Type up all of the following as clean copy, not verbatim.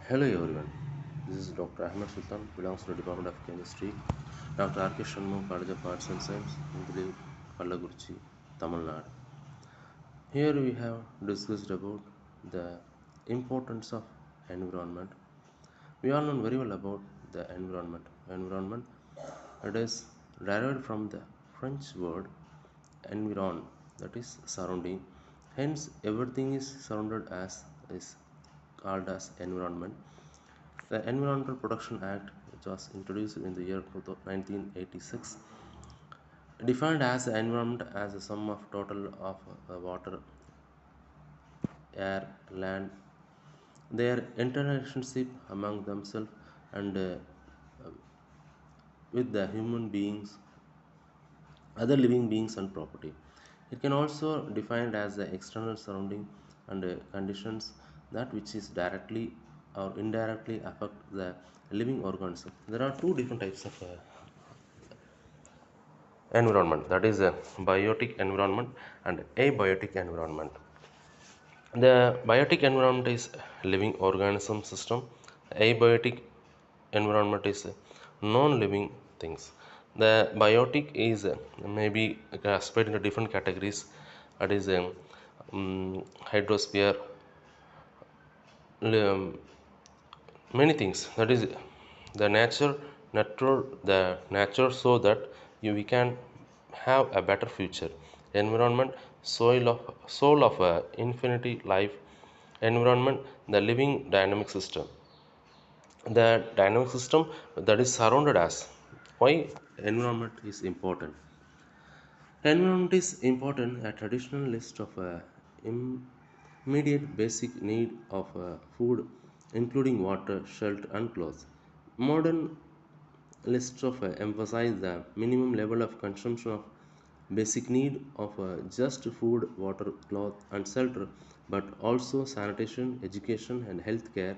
Hello everyone, this is Dr. Ahmed Sultan, belongs to the Department of Chemistry, Dr. R.K. Shanmugam, College of Arts and Science, Indili, Kallagurchi, Tamil Nadu. Here we have discussed about the importance of environment. We all know very well about the environment. Environment, it is derived from the French word environ, that is surrounding. Hence, everything is surrounded as is called as environment. The Environmental Protection Act, which was introduced in the year 1986, defined as the environment as a sum of total of water, air, land, their interrelationship among themselves and with the human beings, other living beings and property. It can also defined as the external surrounding and conditions that which is directly or indirectly affect the living organism. There are two different types of environment, that is a biotic environment and abiotic environment. The biotic environment is living organism system. Abiotic environment is non-living things. The biotic is maybe classified into different categories. That is hydrosphere, um, many things. That is the nature so that we can have a better future. Environment, soul of a infinity life. Environment, the living dynamic system, the dynamic system that is surrounded us. Why environment is important? Environment is important. A traditional list of immediate basic need of food, including water, shelter and clothes. Modern lists of emphasize the minimum level of consumption of basic need of just food, water, cloth and shelter, but also sanitation, education and health care.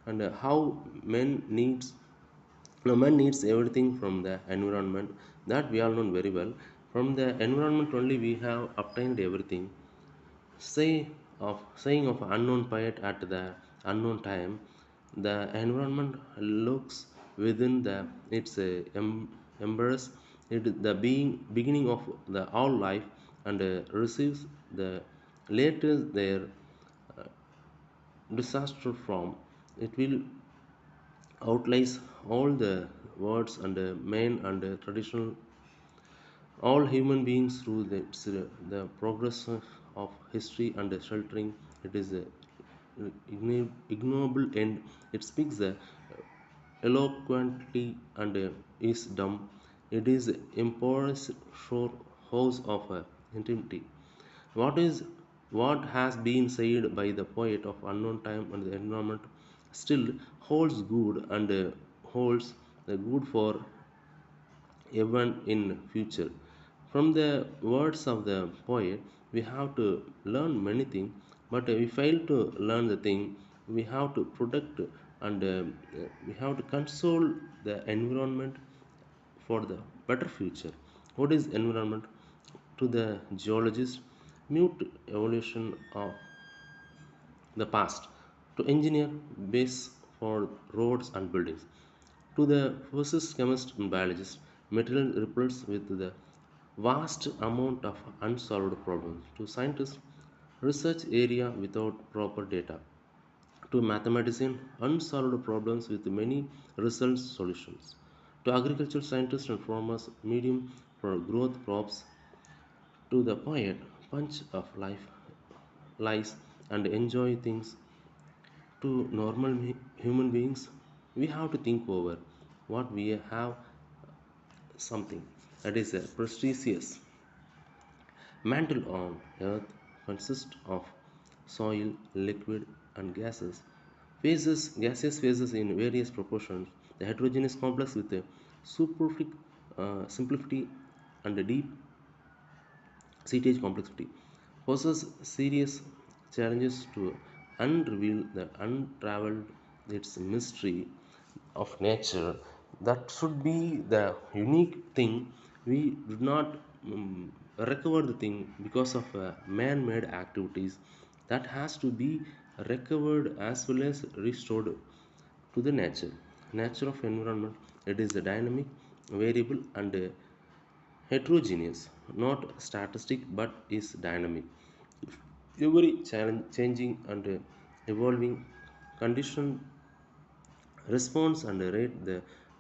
And how men needs, now man needs everything from the environment, that we all know very well. From the environment only we have obtained everything. Saying of unknown poet at the unknown time, the environment looks within the its embrace it the being beginning of the all life, and receives the latest their uh, disaster from it will outlines all the words and main and traditional all human beings through the progress of history and sheltering. It is a ignoble end. It speaks eloquently and is dumb. It is empowered shore house of intimity. What is what has been said by the poet of unknown time and the environment still holds good, and holds the good for even in future. From the words of the poet, we have to learn many things, but we fail to learn the thing. We have to protect and we have to console the environment for the better future. What is environment? To the geologist, mute evolution of the past. To engineer, base for roads and buildings. To the physicist, chemist and biologist, material ripples with the vast amount of unsolved problems. To scientists, research area without proper data. To mathematician, unsolved problems with many result solutions. To agricultural scientists and farmers, medium for growth crops. To the poet, punch of life, lies and enjoy things. To normal human beings, we have to think over what we have. Something that is a prestigious mantle on earth consists of soil, liquid and gaseous phases in various proportions. The heterogeneous complex with a superfic simplicity and a deep seatage complexity poses serious challenges to unreveal the untraveled its mystery of nature. That should be the unique thing. We do not recover the thing because of man-made activities. That has to be recovered as well as restored. to the nature. Nature of environment, it is a dynamic, variable and heterogeneous, not statistic but is dynamic. Every challenge, changing and evolving condition response and rate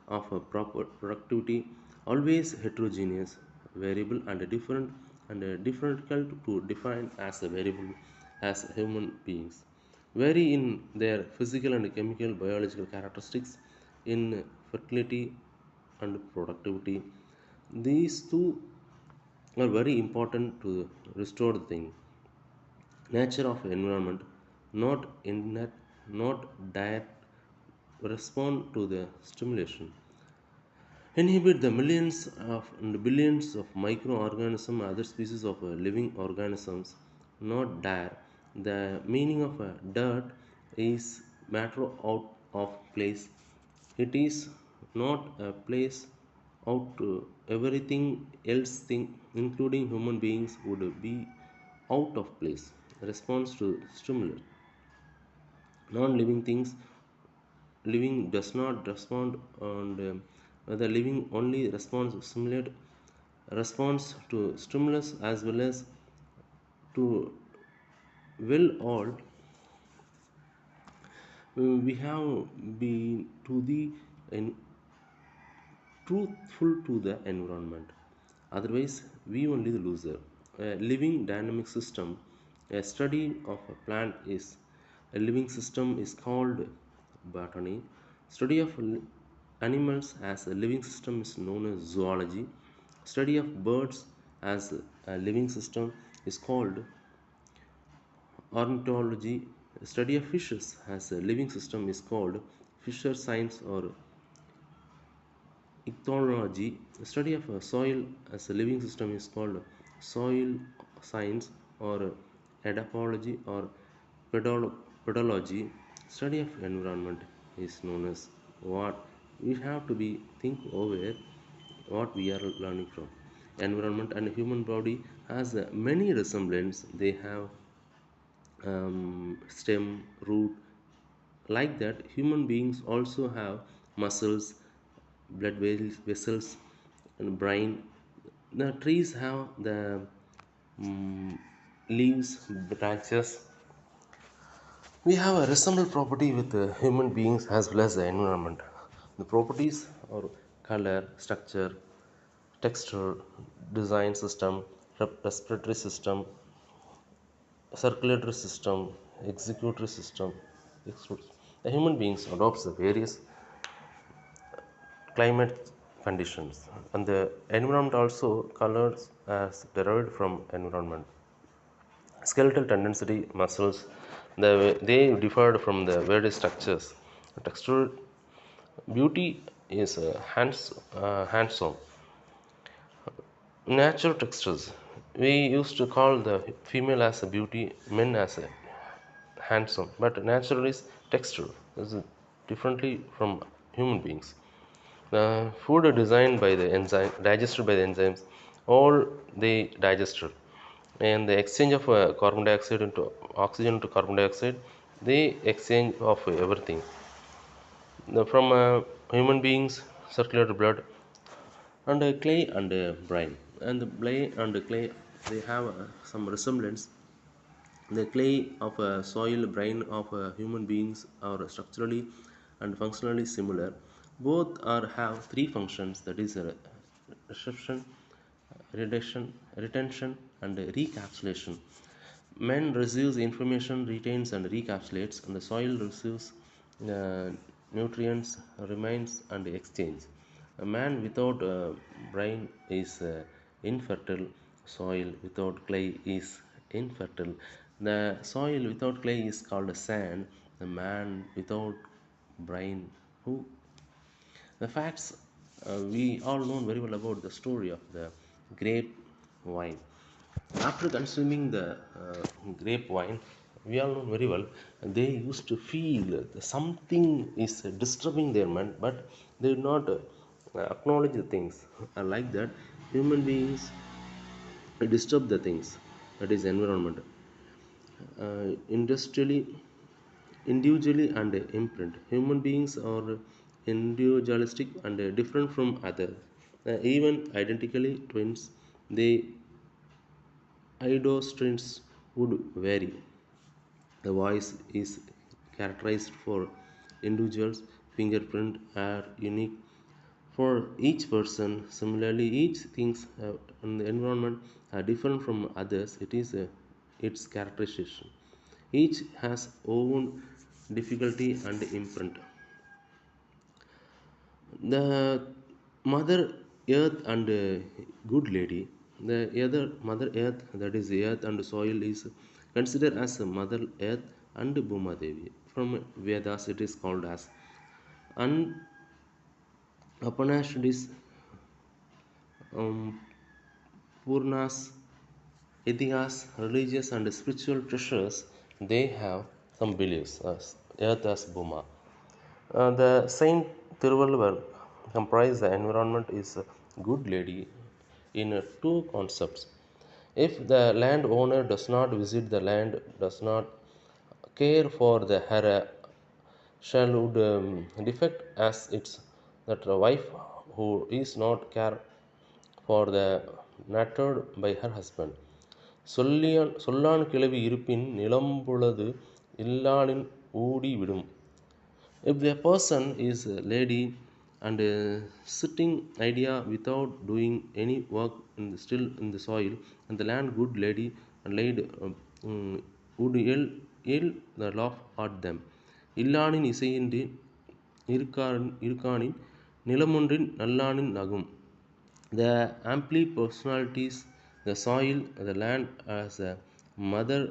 of a proper productivity always heterogeneous, variable and different and difficult to define as a variable as human beings vary in their physical and chemical biological characteristics in fertility and productivity. These two are very important to restore the thing nature of environment, not inert, not direct respond to the stimulation, inhibit the millions of and billions of microorganisms, other species of living organisms, not dare. The meaning of a dirt is matter out of place. It is not a place out to everything else thing, including human beings, would be out of place. Response to stimulus. Non-living things living does not respond and the living only responds simulate response to stimulus as well as to will all we have been to the en- truthful to the environment, otherwise we only the loser. A living dynamic system, a study of a plant is a living system is called botany. Study of animals as a living system is known as zoology. Study of birds as a living system is called ornithology. Study of fishes as a living system is called fisher science or ichthyology. The study of a soil as a living system is called soil science or edapology or pedology. Study of environment is known as what we have to be think over what we are learning from. Environment and human body has many resemblance. They have stem, root. Like that, human beings also have muscles, blood vessels, and brain. The trees have the mm, leaves, branches. We have a resembled property with the human beings as well as the environment. The properties are color, structure, texture, design system, respiratory system, circulatory system, executory system. The human beings adopts the various climate conditions and the environment also colors as derived from environment. Skeletal tendency muscles they differed from the various structures. Textural beauty is handsome. Natural textures. We used to call the female as a beauty, men as a handsome, but natural is texture. This is differently from human beings. The food are designed by the enzyme, digested by the enzymes, all they digested, and the exchange of carbon dioxide into oxygen to carbon dioxide, they exchange of everything. From human beings, circulated blood, and clay and brine, and the clay and clay, they have some resemblance. The clay of a soil brine of human beings are structurally and functionally similar. Both are have three functions, that is reception, retention, and recapsulation. Man receives information, retains and recapsulates, and the soil receives uh, nutrients, remains and exchange. A man without brain is infertile. Soil without clay is infertile. The soil without clay is called sand. The man without brain, who the facts, we all know very well about the story of the grape wine. After consuming the grape wine, we all know very well they used to feel that something is disturbing their mind, but they did not acknowledge the things. Like that, human beings disturb the things, that is environment. Industrially individually and imprint. Human beings are individualistic and different from others. Even identically twins, the idiosyncrasies would vary. The voice is characterized for individuals, fingerprint are unique for each person. Similarly, each things in the environment are different from others. It is its characterization. Each has own difficulty and imprint. The Mother Earth and Good Lady, the other Mother Earth, that is the earth and soil, is considered as a Mother Earth and Bhuma Devi. From Vedas, it is called as. And Upanishads, um, Purnas, Itikas, religious and spiritual treasures, they have some beliefs as Earth as Bhuma. The Saint Thiruvalluvar comprised the environment is a good lady in two concepts. If the landowner does not visit the land, does not care for the her shall would defect as its that a wife who is not care for the nurtured by her husband. சொல்லான் கிளவி இருப்பின் நிலம்புலது இல்லானின் ஊடி விடும். If the person is a lady and sitting idea without doing any work still in the soil, and the land good lady and laid would ill the laugh at them. இல்லானின் இசையின்றி இருக்கானின் நிலமொன்றின் நல்லானின் நகும். The amply personalities, the soil, the land as a mother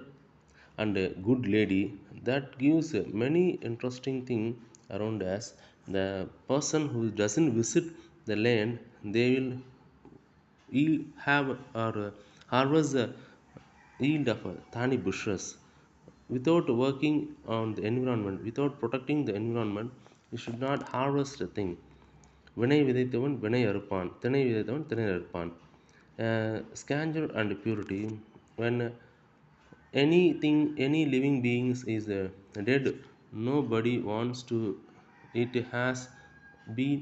and a good lady, that gives many interesting things around us. The person who doesn't visit the land, they will have or harvest the yield of thani bushes. Without working on the environment, without protecting the environment, you should not harvest a thing. வினை விதைத்தவன் வினை அறுப்பான், திணை விதைத்தவன் திணை அறுப்பான். Scandal and purity. When anything, any living beings is dead, nobody wants to. It has been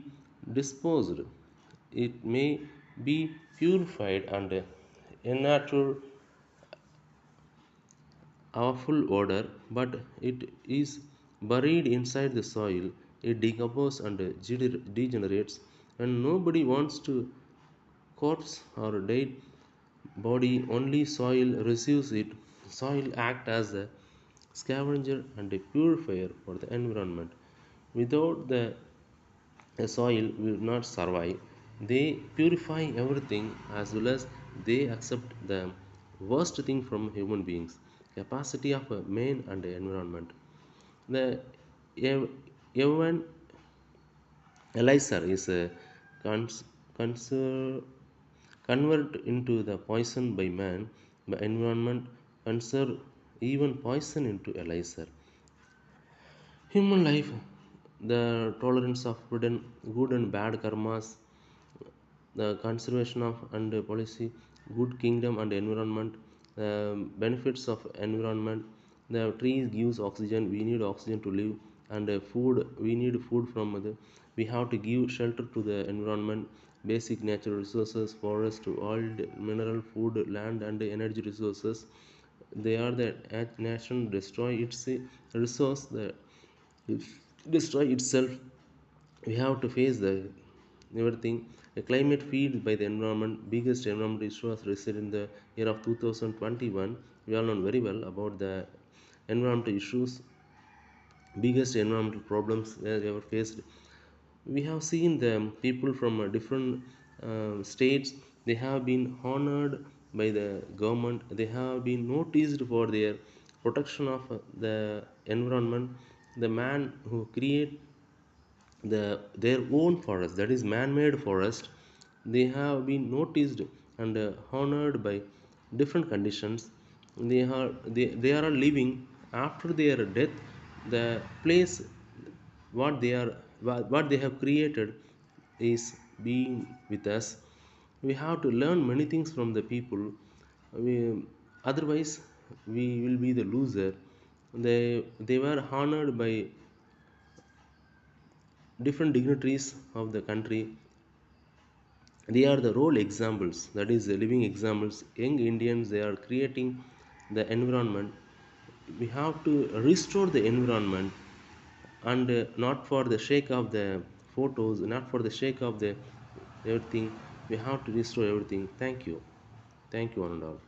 disposed. It may be purified and a natural awful odor, but it is buried inside the soil. It decomposes and degenerates, and nobody wants to corpse or dead body. Only soil receives it. Soil act as a scavenger and a purifier for the environment. Without the soil will not survive. They purify everything as well as they accept the worst thing from human beings. Capacity of a man and the environment. The Evan Elixir is a cons- conser- convert into the poison by man, by environment, conserve even poison into elixir. Human life, the tolerance of good and bad karmas, the conservation of and policy, good kingdom and environment, the benefits of environment. The trees gives oxygen. We need oxygen to live, and food. We need food from the. We have to give shelter to the environment. Basic natural resources, forest, oil, mineral, food, land, and energy resources. They are the nation destroy its resource. The destroy itself. We have to face the everything. The climate feed by the environment. Biggest environmental issue was recent in the year of 2021. We all know very well about the environmental issues, biggest environmental problems they ever faced. We have seen the people from different states. They have been honored by the government. They have been noticed for their protection of the environment. The man who create their own forest, that is man-made forest, they have been noticed and honored by different conditions. They are living after their death. The place what they are what they have created is being with us. We have to learn many things from the people. We, otherwise we will be the loser. They were honored by different dignitaries of the country. They are the role examples, that is the living examples. Young Indians, they are creating the environment. We have to restore the environment, and not for the sake of the photos, not for the sake of the everything. We have to restore everything. Thank you. Thank you, one and all.